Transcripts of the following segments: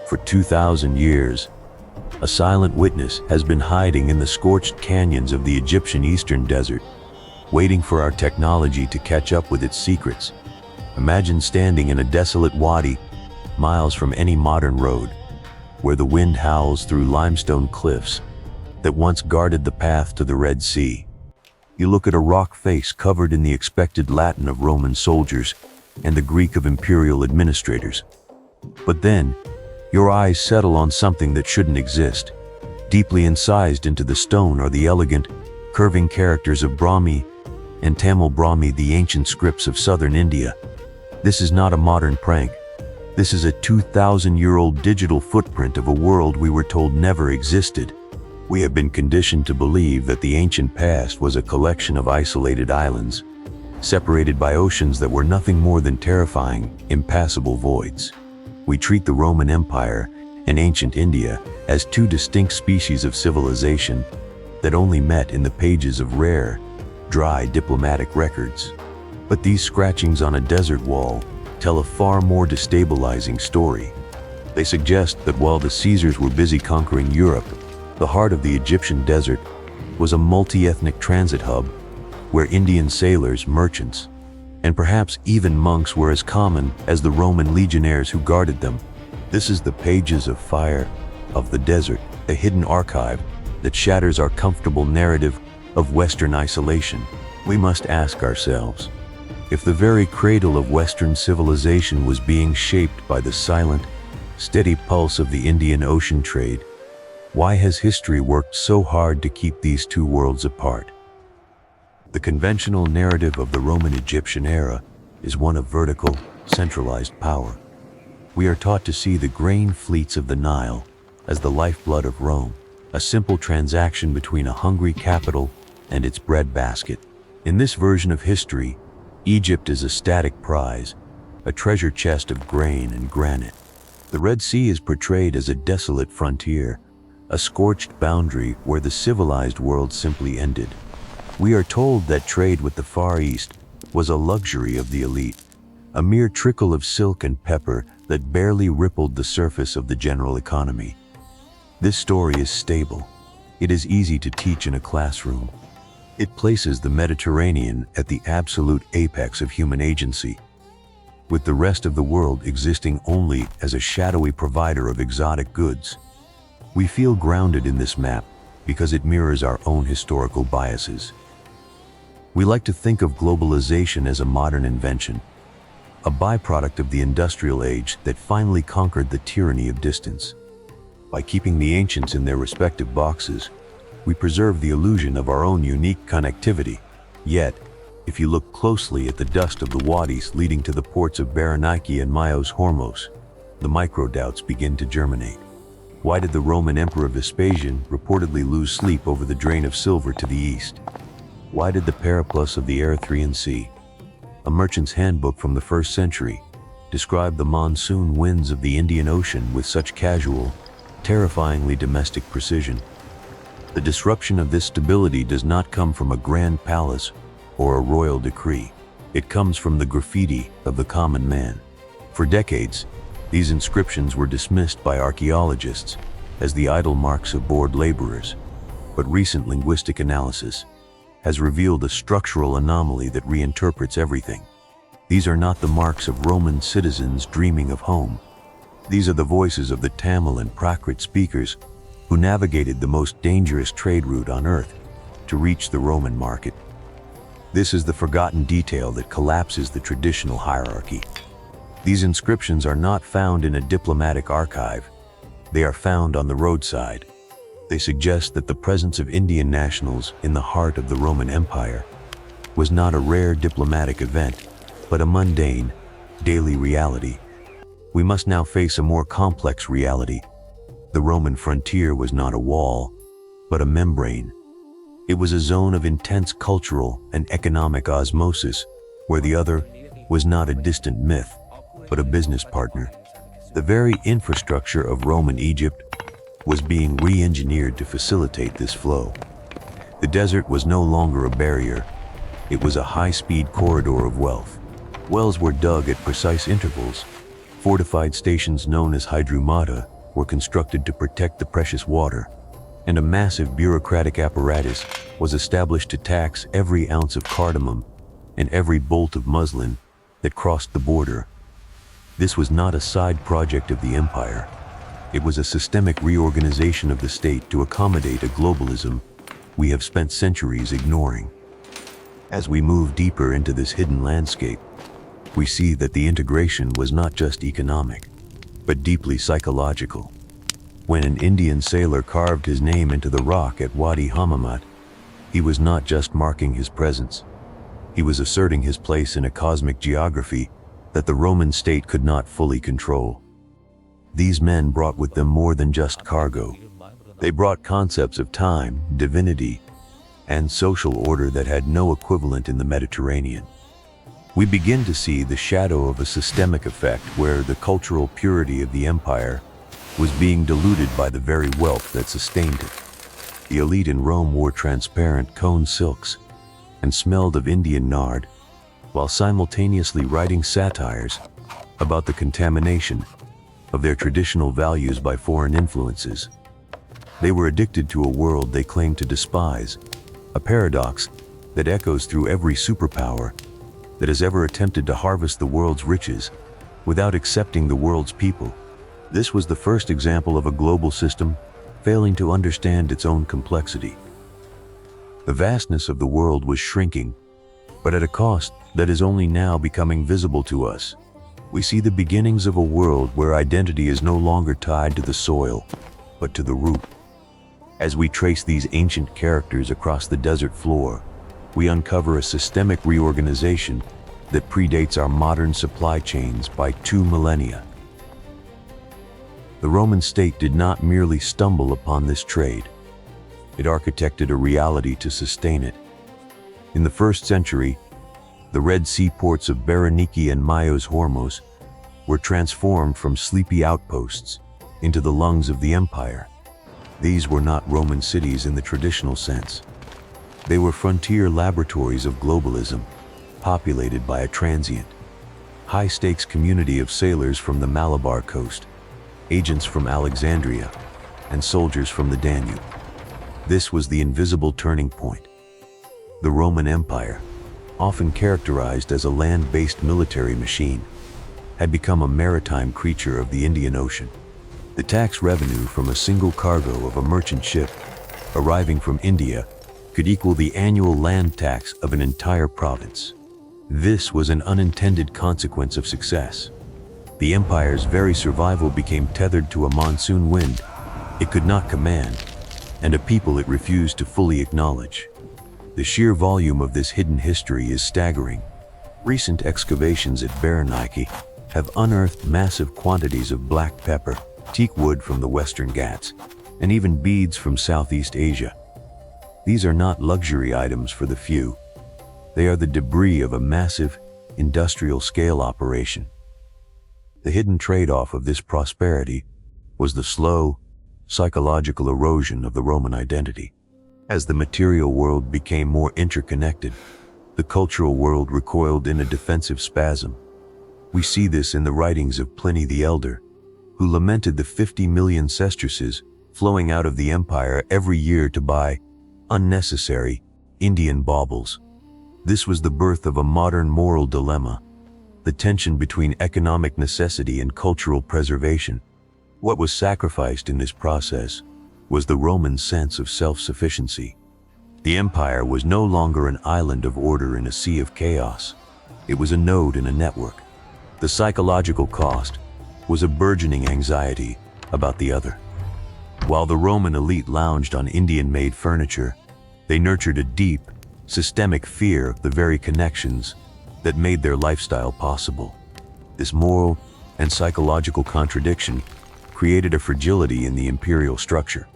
For 2,000 years, a silent witness has been hiding in the scorched canyons of the Egyptian Eastern Desert, waiting for our technology to catch up with its secrets. Imagine standing in a desolate wadi, miles from any modern road, where the wind howls through limestone cliffs that once guarded the path to the Red Sea. You look at a rock face covered in the expected Latin of Roman soldiers and the Greek of imperial administrators. But then, your eyes settle on something that shouldn't exist. Deeply incised into the stone are the elegant, curving characters of Brahmi and Tamil-Brahmi, the ancient scripts of southern India. This is not a modern prank. This is a 2,000-year-old digital footprint of a world we were told never existed. We have been conditioned to believe that the ancient past was a collection of isolated islands, separated by oceans that were nothing more than terrifying, impassable voids. We treat the Roman Empire and ancient India as two distinct species of civilization that only met in the pages of rare, dry diplomatic records. But these scratchings on a desert wall tell a far more destabilizing story. They suggest that while the Caesars were busy conquering Europe, the heart of the Egyptian desert was a multi-ethnic transit hub where Indian sailors, merchants, and perhaps even monks were as common as the Roman legionnaires who guarded them. This is the pages of fire of the desert, a hidden archive that shatters our comfortable narrative of Western isolation. We must ask ourselves, if the very cradle of Western civilization was being shaped by the silent, steady pulse of the Indian Ocean trade, why has history worked so hard to keep these two worlds apart? The conventional narrative of the Roman-Egyptian era is one of vertical, centralized power. We are taught to see the grain fleets of the Nile as the lifeblood of Rome, a simple transaction between a hungry capital and its breadbasket. In this version of history, Egypt is a static prize, a treasure chest of grain and granite. The Red Sea is portrayed as a desolate frontier, a scorched boundary where the civilized world simply ended. We are told that trade with the Far East was a luxury of the elite, a mere trickle of silk and pepper that barely rippled the surface of the general economy. This story is stable. It is easy to teach in a classroom. It places the Mediterranean at the absolute apex of human agency, with the rest of the world existing only as a shadowy provider of exotic goods. We feel grounded in this map because it mirrors our own historical biases. We like to think of globalization as a modern invention, a byproduct of the industrial age that finally conquered the tyranny of distance. By keeping the ancients in their respective boxes, we preserve the illusion of our own unique connectivity. Yet, if you look closely at the dust of the wadis leading to the ports of Berenike and Myos Hormos, the micro-doubts begin to germinate. Why did the Roman Emperor Vespasian reportedly lose sleep over the drain of silver to the east? Why did the Periplus of the Erythraean Sea, a merchant's handbook from the 1st century, describe the monsoon winds of the Indian Ocean with such casual, terrifyingly domestic precision? The disruption of this stability does not come from a grand palace or a royal decree. It comes from the graffiti of the common man. For decades, these inscriptions were dismissed by archaeologists as the idle marks of bored laborers, but recent linguistic analysis has revealed a structural anomaly that reinterprets everything. These are not the marks of Roman citizens dreaming of home. These are the voices of the Tamil and Prakrit speakers who navigated the most dangerous trade route on earth to reach the Roman market. This is the forgotten detail that collapses the traditional hierarchy. These inscriptions are not found in a diplomatic archive. They are found on the roadside. They suggest that the presence of Indian nationals in the heart of the Roman Empire was not a rare diplomatic event, but a mundane, daily reality. We must now face a more complex reality. The Roman frontier was not a wall, but a membrane. It was a zone of intense cultural and economic osmosis, where the other was not a distant myth, but a business partner. The very infrastructure of Roman Egypt was being re-engineered to facilitate this flow. The desert was no longer a barrier. It was a high-speed corridor of wealth. Wells were dug at precise intervals. Fortified stations known as hydrumata were constructed to protect the precious water, and a massive bureaucratic apparatus was established to tax every ounce of cardamom and every bolt of muslin that crossed the border. This was not a side project of the empire. It was a systemic reorganization of the state to accommodate a globalism we have spent centuries ignoring. As we move deeper into this hidden landscape, we see that the integration was not just economic, but deeply psychological. When an Indian sailor carved his name into the rock at Wadi Hammamat, he was not just marking his presence. He was asserting his place in a cosmic geography that the Roman state could not fully control. These men brought with them more than just cargo. They brought concepts of time, divinity, and social order that had no equivalent in the Mediterranean. We begin to see the shadow of a systemic effect where the cultural purity of the empire was being diluted by the very wealth that sustained it. The elite in Rome wore transparent cone silks and smelled of Indian nard, while simultaneously writing satires about the contamination of their traditional values by foreign influences. They were addicted to a world they claimed to despise, a paradox that echoes through every superpower that has ever attempted to harvest the world's riches without accepting the world's people. This was the first example of a global system failing to understand its own complexity. The vastness of the world was shrinking, but at a cost that is only now becoming visible to us. We see the beginnings of a world where identity is no longer tied to the soil, but to the root. As we trace these ancient characters across the desert floor, we uncover a systemic reorganization that predates our modern supply chains by 2 millennia. The Roman state did not merely stumble upon this trade. It architected a reality to sustain it. In the 1st century, the Red Sea ports of Berenike and Myos Hormos were transformed from sleepy outposts into the lungs of the empire. These were not Roman cities in the traditional sense. They were frontier laboratories of globalism, populated by a transient, high-stakes community of sailors from the Malabar coast, agents from Alexandria, and soldiers from the Danube. This was the invisible turning point. The Roman Empire, often characterized as a land-based military machine, had become a maritime creature of the Indian Ocean. The tax revenue from a single cargo of a merchant ship arriving from India could equal the annual land tax of an entire province. This was an unintended consequence of success. The empire's very survival became tethered to a monsoon wind it could not command, and a people it refused to fully acknowledge. The sheer volume of this hidden history is staggering. Recent excavations at Berenike have unearthed massive quantities of black pepper, teak wood from the Western Ghats, and even beads from Southeast Asia. These are not luxury items for the few. They are the debris of a massive, industrial-scale operation. The hidden trade-off of this prosperity was the slow, psychological erosion of the Roman identity. As the material world became more interconnected, the cultural world recoiled in a defensive spasm. We see this in the writings of Pliny the Elder, who lamented the 50 million sesterces flowing out of the empire every year to buy unnecessary Indian baubles. This was the birth of a modern moral dilemma, the tension between economic necessity and cultural preservation. What was sacrificed in this process was the Roman sense of self-sufficiency. The empire was no longer an island of order in a sea of chaos. It was a node in a network. The psychological cost was a burgeoning anxiety about the other. While the Roman elite lounged on Indian-made furniture, they nurtured a deep, systemic fear of the very connections that made their lifestyle possible. This moral and psychological contradiction created a fragility in the imperial structure.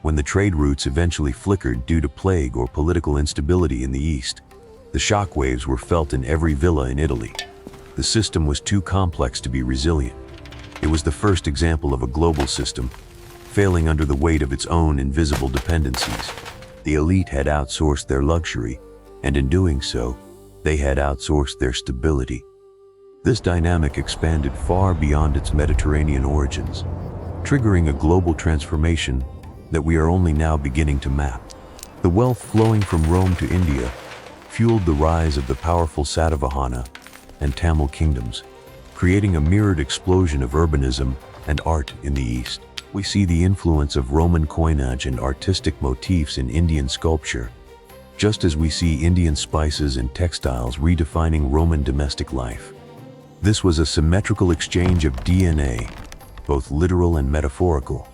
When the trade routes eventually flickered due to plague or political instability in the east, the shockwaves were felt in every villa in Italy. The system was too complex to be resilient. It was the first example of a global system failing under the weight of its own invisible dependencies. The elite had outsourced their luxury, and in doing so, they had outsourced their stability. This dynamic expanded far beyond its Mediterranean origins. triggering a global transformation that we are only now beginning to map. The wealth flowing from Rome to India fueled the rise of the powerful Satavahana and Tamil kingdoms, creating a mirrored explosion of urbanism and art in the East. We see the influence of Roman coinage and artistic motifs in Indian sculpture, just as we see Indian spices and textiles redefining Roman domestic life. This was a symmetrical exchange of DNA, both literal and metaphorical.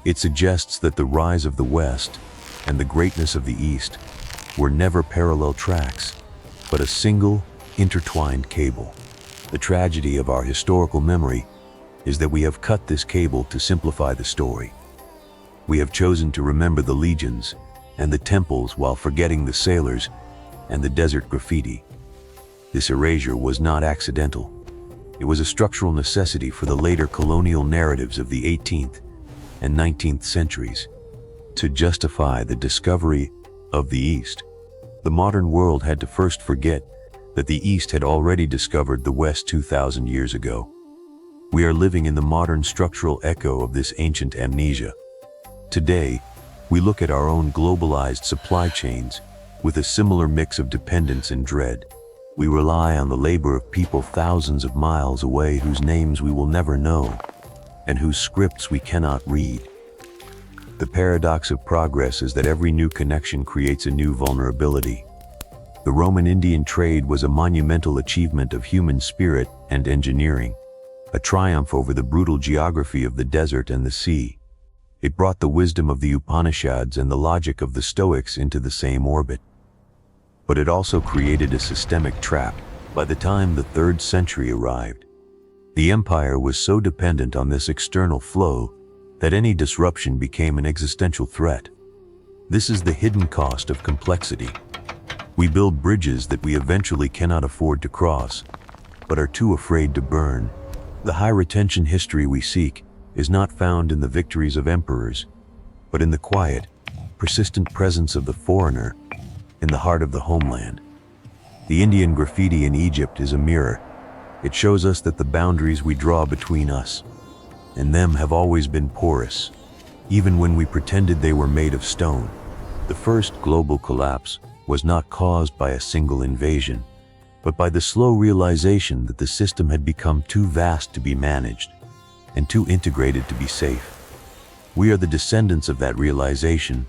It suggests that the rise of the West and the greatness of the East were never parallel tracks, but a single, intertwined cable. The tragedy of our historical memory is that we have cut this cable to simplify the story. We have chosen to remember the legions and the temples while forgetting the sailors and the desert graffiti. This erasure was not accidental. It was a structural necessity for the later colonial narratives of the 18th and 19th centuries to justify the discovery of the East. The modern world had to first forget that the East had already discovered the West 2,000 years ago. We are living in the modern structural echo of this ancient amnesia. Today, we look at our own globalized supply chains with a similar mix of dependence and dread. We rely on the labor of people thousands of miles away whose names we will never know and whose scripts we cannot read. The paradox of progress is that every new connection creates a new vulnerability. The Roman-Indian trade was a monumental achievement of human spirit and engineering, a triumph over the brutal geography of the desert and the sea. It brought the wisdom of the Upanishads and the logic of the Stoics into the same orbit. But it also created a systemic trap. By the time the 3rd century arrived, the empire was so dependent on this external flow that any disruption became an existential threat. This is the hidden cost of complexity. We build bridges that we eventually cannot afford to cross, but are too afraid to burn. The high-retention history we seek is not found in the victories of emperors, but in the quiet, persistent presence of the foreigner in the heart of the homeland. The Indian graffiti in Egypt is a mirror. It shows us that the boundaries we draw between us and them have always been porous, even when we pretended they were made of stone. The first global collapse was not caused by a single invasion, but by the slow realization that the system had become too vast to be managed and too integrated to be safe. We are the descendants of that realization,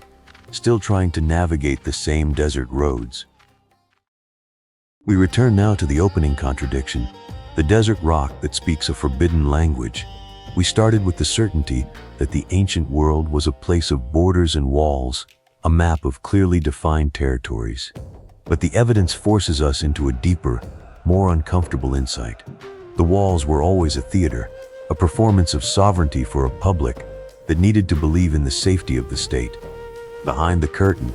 still trying to navigate the same desert roads. We return now to the opening contradiction, the desert rock that speaks a forbidden language. We started with the certainty that the ancient world was a place of borders and walls, a map of clearly defined territories. But the evidence forces us into a deeper, more uncomfortable insight. The walls were always a theater, a performance of sovereignty for a public that needed to believe in the safety of the state. Behind the curtain,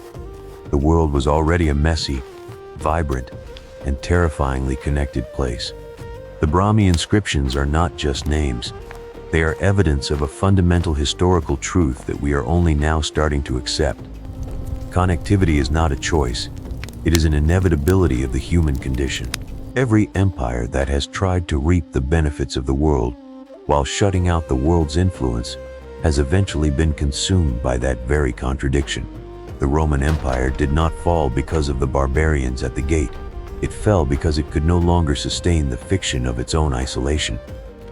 the world was already a messy, vibrant, and terrifyingly connected place. The Brahmi inscriptions are not just names. They are evidence of a fundamental historical truth that we are only now starting to accept. Connectivity is not a choice. It is an inevitability of the human condition. Every empire that has tried to reap the benefits of the world while shutting out the world's influence has eventually been consumed by that very contradiction. The Roman Empire did not fall because of the barbarians at the gate. It fell because it could no longer sustain the fiction of its own isolation.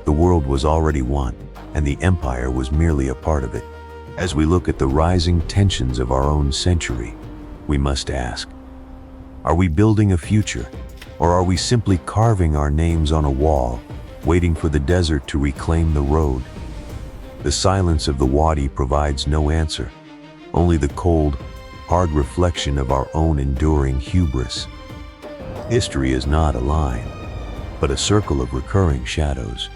The world was already one, and the empire was merely a part of it. As we look at the rising tensions of our own century, we must ask, are we building a future, or are we simply carving our names on a wall, waiting for the desert to reclaim the road? The silence of the wadi provides no answer, only the cold, hard reflection of our own enduring hubris. History is not a line, but a circle of recurring shadows.